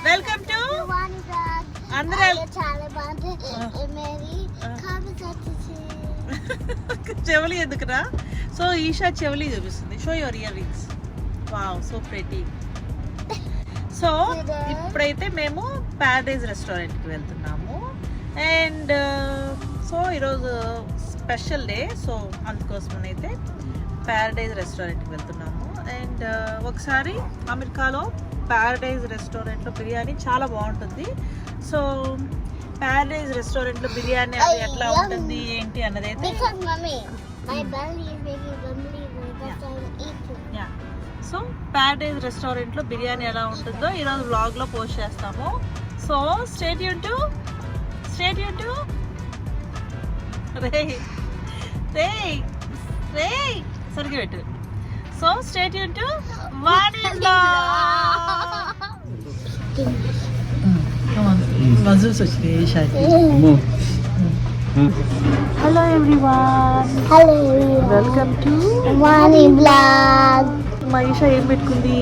Welcome to అందరూ చెవులు ఎందుకురా? సో ఈషా చెవులు చూపిస్తుంది. Show your ear rings. Wow, so pretty. So ఇప్పుడైతే మేము ప్యారడైజ్ రెస్టారెంట్కి వెళ్తున్నాము. అండ్ సో ఈరోజు స్పెషల్ డే, సో అందుకోసం అయితే ప్యారడైజ్ రెస్టారెంట్కి వెళ్తున్నాము. అండ్ ఒకసారి అమెరికాలో ప్యారడైజ్ రెస్టారెంట్లో బిర్యానీ చాలా బాగుంటుంది. సో ప్యారడైజ్ రెస్టారెంట్లో బిర్యానీ అది ఎట్లా ఉంటుంది ఏంటి అన్నది అయితే సో ప్యారడైజ్ రెస్టారెంట్లో బిర్యానీ ఎలా ఉంటుందో ఈరోజు వ్లాగ్లో పోస్ట్ చేస్తాము. సో స్టే ట్యూన్ టు రే రే రే సరిగ్గా పెట్టు. సో స్టే ట్యూన్ టు మజూస్ వచ్చినాయి. Hello everyone, welcome to Vani blog. మా ఈషా ఏం పెట్టుకుంది?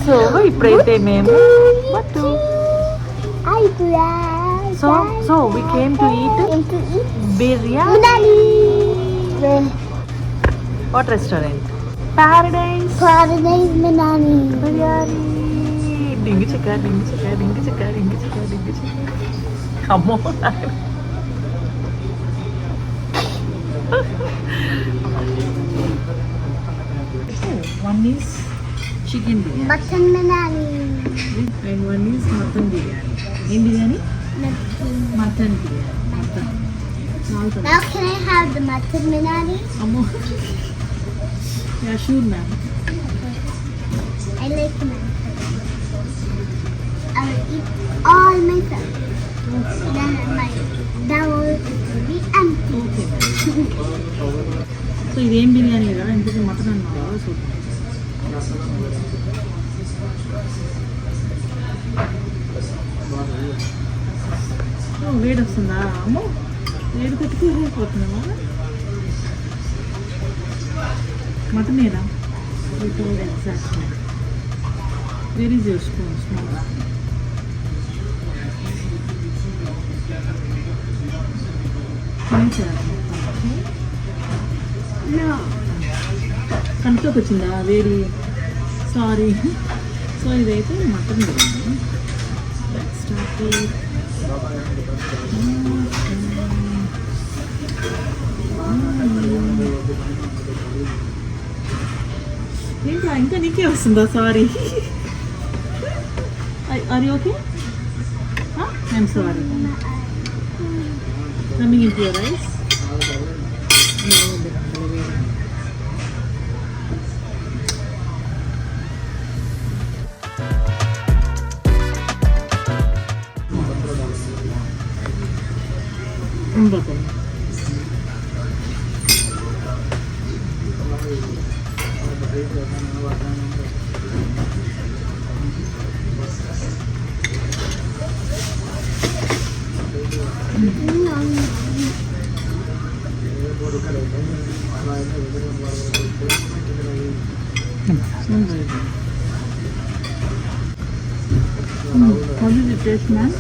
సో ఇప్పుడైతే మేము so we came to eat biryani. What restaurant? Paradise biryani. Dingy chicka. Come on. One is chicken biryani, mutton biryani, and one is mutton biryani. In biryani? Mutton biryani. Now can I have the mutton biryani? Yeah, sure ma'am. I like mutton. I will eat all myself. Then my bowl will be empty. Okay ma'am. So ఇదేం బిర్యానీ కదా, ఇంతకీ mutton అన్నావా? So వేడి వస్తుందా? అమ్మో, వేడి కొట్టుకు అయిపోతున్నామా? మటన్ ఏనా? Exact. Where is your spoon? కంట్లోకి వచ్చిందా వేడి? సారీ. సో ఇదైతే మటన్ బిర్యానీ. ఏంటా ఇంకా నీకే వస్తుందా? Sorry. Are you okay? I'm sorry. Coming in to your rice. How does it taste, man?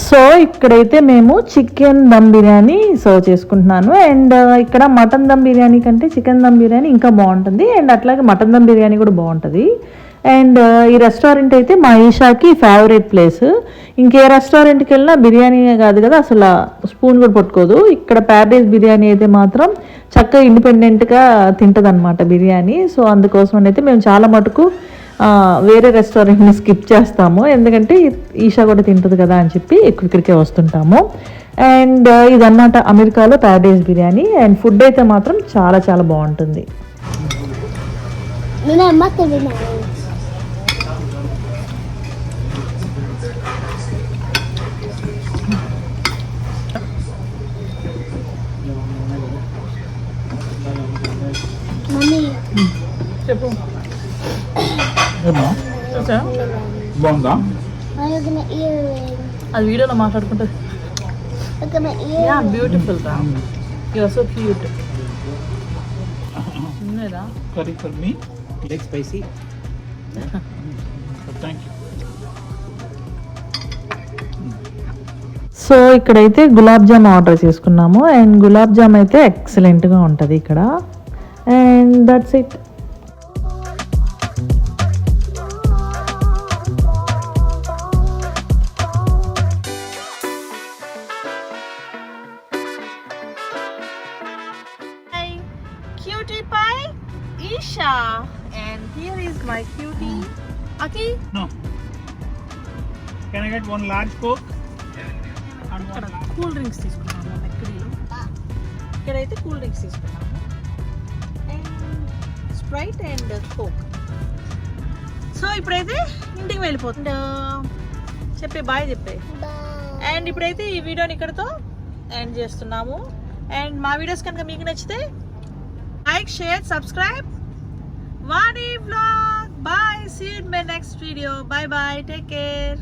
So ఇక్కడైతే మేము చికెన్ దమ్ బిర్యానీ సర్వ్ చేసుకుంటున్నాను. అండ్ ఇక్కడ మటన్ దమ్ బిర్యానీ కంటే చికెన్ దమ్ బిర్యానీ ఇంకా బాగుంటుంది. అండ్ అట్లాగే మటన్ దమ్ బిర్యానీ కూడా బాగుంటుంది. అండ్ ఈ రెస్టారెంట్ అయితే మా ఈషాకి ఫేవరెట్ ప్లేస్. ఇంకే రెస్టారెంట్కి వెళ్ళినా బిర్యానీనే కాదు కదా, అసలు స్పూన్ కూడా పట్టుకోదు. ఇక్కడ ప్యారడైజ్ బిర్యానీ అయితే మాత్రం చక్కగా ఇండిపెండెంట్గా తింటుంది అనమాట బిర్యానీ. సో అందుకోసం అయితే మేము చాలా మటుకు వేరే రెస్టారెంట్ని స్కిప్ చేస్తాము, ఎందుకంటే ఈషా కూడా తింటుంది కదా అని చెప్పి ఎక్కువ ఇక్కడికే వస్తుంటాము. అండ్ ఇదన్నమాట అమెరికాలో ప్యారడైజ్ బిర్యానీ. అండ్ ఫుడ్ అయితే మాత్రం చాలా చాలా బాగుంటుంది. నేను అమ్మ తిన్నాను. మమ్మీ చెప్పు. బాగుందా? అది వీడియోలో మాట్లాడుకుంటుంది. బ్యూటిఫుల్ రా, యు ఆర్ సో క్యూట్. ఉన్నదా curry for me like spicy. Thank you. So ఇక్కడైతే గులాబ్ జామ్ ఆర్డర్ చేసుకున్నాము అండ్ గులాబ్ జామ్ అయితే ఎక్సలెంట్గా ఉంటుంది ఇక్కడ. And that's it. Cutie pie, Isha, and here is my cutie, Aki. No. Can I get one large Coke? ఇక్కడ cool drinks తీసుకున్నాము మెక్కడీలో. ఇక్కడైతే cool drinks తీసుకున్నాము and Sprite and coke. So ఇప్పుడైతే ఇంటికి వెళ్ళిపోతుంది. చెప్పే బాయ్ చెప్పే. అండ్ ఇప్పుడైతే ఈ వీడియోని ఇక్కడతో ఎండ్ చేస్తున్నాము. అండ్ మా వీడియోస్ కనుక మీకు నచ్చితే like, share, subscribe. Vani vlog. Bye. See you in my next video. Bye bye. Take care.